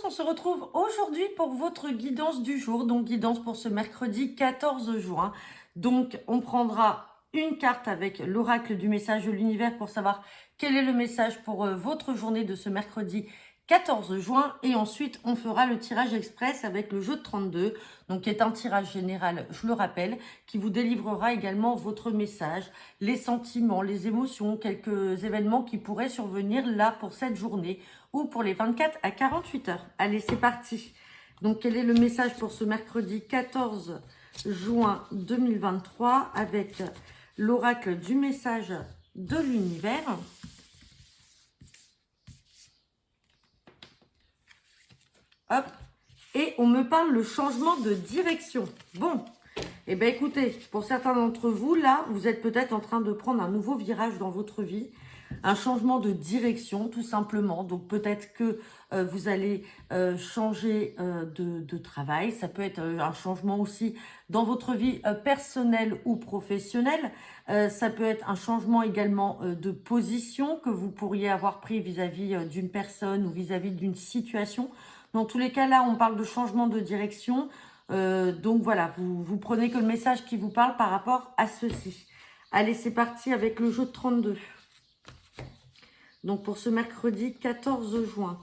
on se retrouve aujourd'hui pour votre guidance du jour, donc guidance pour ce mercredi 14 juin. Donc on prendra une carte avec l'oracle du message de l'univers pour savoir quel est le message pour votre journée de ce mercredi 14 juin. Et ensuite on fera le tirage express avec le jeu de 32, donc qui est un tirage général, je le rappelle, qui vous délivrera également votre message, les sentiments, les émotions, quelques événements qui pourraient survenir là pour cette journée ou pour les 24 à 48 heures. Allez, c'est parti. Donc, quel est le message pour ce mercredi 14 juin 2023 avec l'oracle du message de l'univers? Hop. Et on me parle le changement de direction. Bon, eh bien écoutez, pour certains d'entre vous, là, vous êtes peut-être en train de prendre un nouveau virage dans votre vie, un changement de direction tout simplement. Donc peut-être que vous allez changer de travail. Ça peut être un changement aussi dans votre vie personnelle ou professionnelle. Ça peut être un changement également de position que vous pourriez avoir pris vis-à-vis d'une personne ou vis-à-vis d'une situation. Dans tous les cas, là, on parle de changement de direction. Donc voilà, vous prenez que le message qui vous parle par rapport à ceci. Allez, c'est parti avec le jeu de 32. Donc pour ce mercredi 14 juin.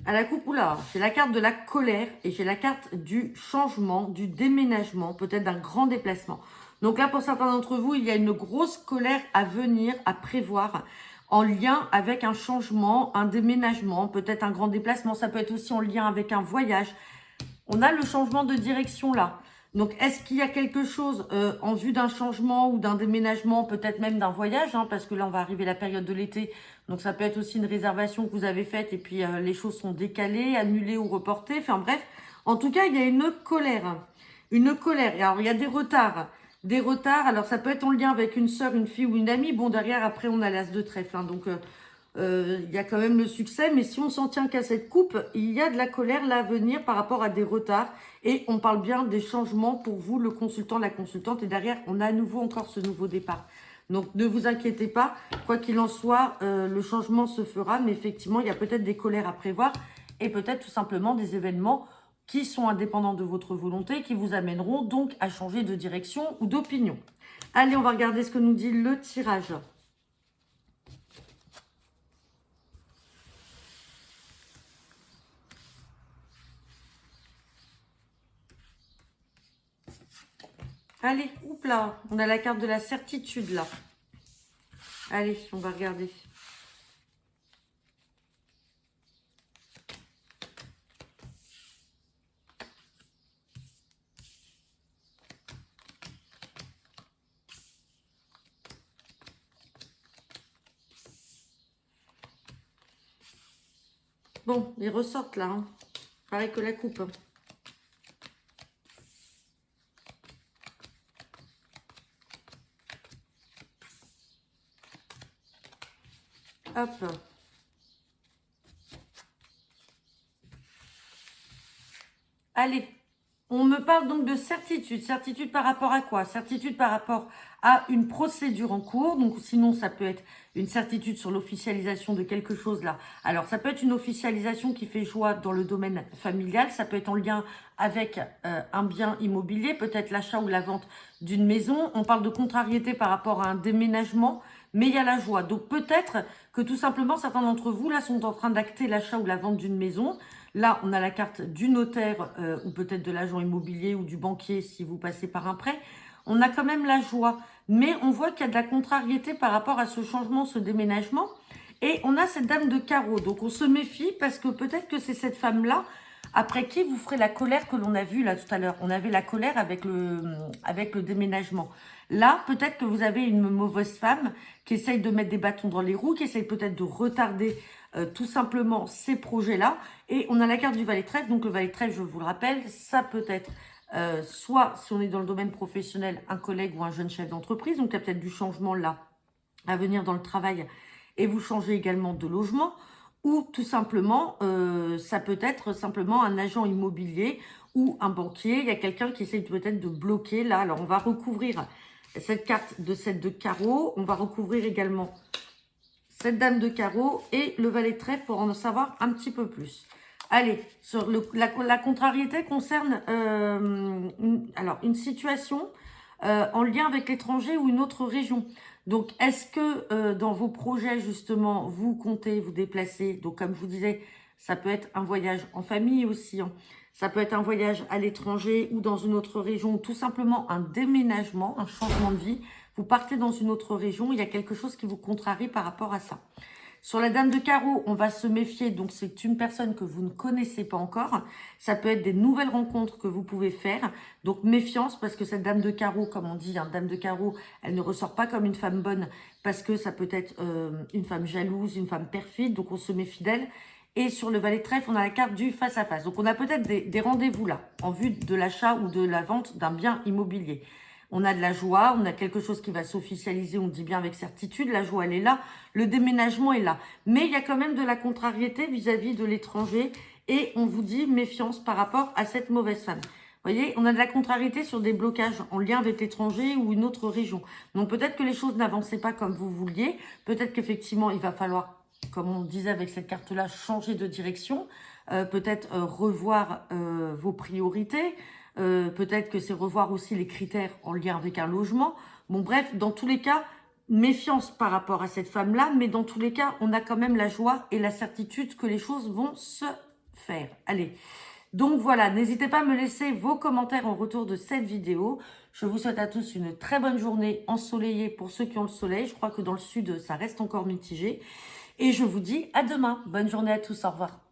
À la coupe, oula, j'ai la carte de la colère et j'ai la carte du changement, du déménagement, peut-être d'un grand déplacement. Donc là, pour certains d'entre vous, il y a une grosse colère à venir, à prévoir, en lien avec un changement, un déménagement, peut-être un grand déplacement. Ça peut être aussi en lien avec un voyage. On a le changement de direction là. Donc, est-ce qu'il y a quelque chose en vue d'un changement ou d'un déménagement, peut-être même d'un voyage, hein, parce que là, on va arriver à la période de l'été. Donc, ça peut être aussi une réservation que vous avez faite et puis les choses sont décalées, annulées ou reportées. Enfin, bref. En tout cas, il y a une colère. Une colère. Et alors, il y a des retards. Des retards. Alors, ça peut être en lien avec une sœur, une fille ou une amie. Bon, derrière, après, on a l'as de trèfle. Hein, donc, il y a quand même le succès, mais si on s'en tient qu'à cette coupe, il y a de la colère là à venir par rapport à des retards, et on parle bien des changements pour vous, le consultant, la consultante, et derrière, on a à nouveau encore ce nouveau départ. Donc, ne vous inquiétez pas, quoi qu'il en soit, le changement se fera, mais effectivement, il y a peut-être des colères à prévoir, et peut-être tout simplement des événements qui sont indépendants de votre volonté, qui vous amèneront donc à changer de direction ou d'opinion. Allez, on va regarder ce que nous dit le tirage. Allez, oups là, on a la carte de la certitude là. Allez, on va regarder. Bon, ils ressortent là. Hein. Pareil que la coupe. Hein. Hop. Allez, on me parle donc de certitude. Certitude par rapport à quoi? Certitude par rapport à une procédure en cours. Donc sinon, ça peut être une certitude sur l'officialisation de quelque chose là. Alors, ça peut être une officialisation qui fait joie dans le domaine familial. Ça peut être en lien avec un bien immobilier, peut-être l'achat ou la vente d'une maison. On parle de contrariété par rapport à un déménagement, mais il y a la joie. Donc peut-être que tout simplement, certains d'entre vous là sont en train d'acter l'achat ou la vente d'une maison. Là, on a la carte du notaire ou peut-être de l'agent immobilier ou du banquier si vous passez par un prêt. On a quand même la joie, mais on voit qu'il y a de la contrariété par rapport à ce changement, ce déménagement. Et on a cette dame de carreau. Donc, on se méfie parce que peut-être que c'est cette femme-là après qui vous ferez la colère que l'on a vue là tout à l'heure. On avait la colère avec le déménagement. Là, peut-être que vous avez une mauvaise femme qui essaye de mettre des bâtons dans les roues, qui essaye peut-être de retarder tout simplement ces projets-là. Et on a la carte du valet de trèfle. Donc le valet de trèfle, je vous le rappelle, ça peut être soit, si on est dans le domaine professionnel, un collègue ou un jeune chef d'entreprise. Donc il y a peut-être du changement là à venir dans le travail et vous changez également de logement. Ou tout simplement, ça peut être simplement un agent immobilier ou un banquier. Il y a quelqu'un qui essaye peut-être de bloquer là. Alors on va recouvrir cette carte de 7 de carreau. On va recouvrir également cette dame de carreau et le valet de trèfle pour en savoir un petit peu plus. Allez, sur la contrariété concerne une situation en lien avec l'étranger ou une autre région. Donc, est-ce que dans vos projets, justement, vous comptez vous déplacer? Donc, comme je vous disais, ça peut être un voyage en famille aussi, hein. Ça peut être un voyage à l'étranger ou dans une autre région, tout simplement un déménagement, un changement de vie. Vous partez dans une autre région, il y a quelque chose qui vous contrarie par rapport à ça. Sur la dame de carreau, on va se méfier, donc c'est une personne que vous ne connaissez pas encore. Ça peut être des nouvelles rencontres que vous pouvez faire. Donc méfiance, parce que cette dame de carreau, comme on dit, dame de carreau, elle ne ressort pas comme une femme bonne, parce que ça peut être une femme jalouse, une femme perfide, donc on se méfie d'elle. Et sur le valet de trèfle, on a la carte du face-à-face. Donc on a peut-être des rendez-vous là, en vue de l'achat ou de la vente d'un bien immobilier. On a de la joie, on a quelque chose qui va s'officialiser, on dit bien avec certitude, la joie elle est là, le déménagement est là. Mais il y a quand même de la contrariété vis-à-vis de l'étranger et on vous dit méfiance par rapport à cette mauvaise femme. Vous voyez, on a de la contrariété sur des blocages en lien avec l'étranger ou une autre région. Donc peut-être que les choses n'avançaient pas comme vous vouliez, peut-être qu'effectivement il va falloir, comme on disait avec cette carte-là, changer de direction, peut-être revoir vos priorités, peut-être que c'est revoir aussi les critères en lien avec un logement. Bon, bref, dans tous les cas, méfiance par rapport à cette femme-là, mais dans tous les cas, on a quand même la joie et la certitude que les choses vont se faire. Allez, donc voilà, n'hésitez pas à me laisser vos commentaires en retour de cette vidéo. Je vous souhaite à tous une très bonne journée ensoleillée pour ceux qui ont le soleil. Je crois que dans le sud, ça reste encore mitigé. Et je vous dis à demain. Bonne journée à tous, au revoir.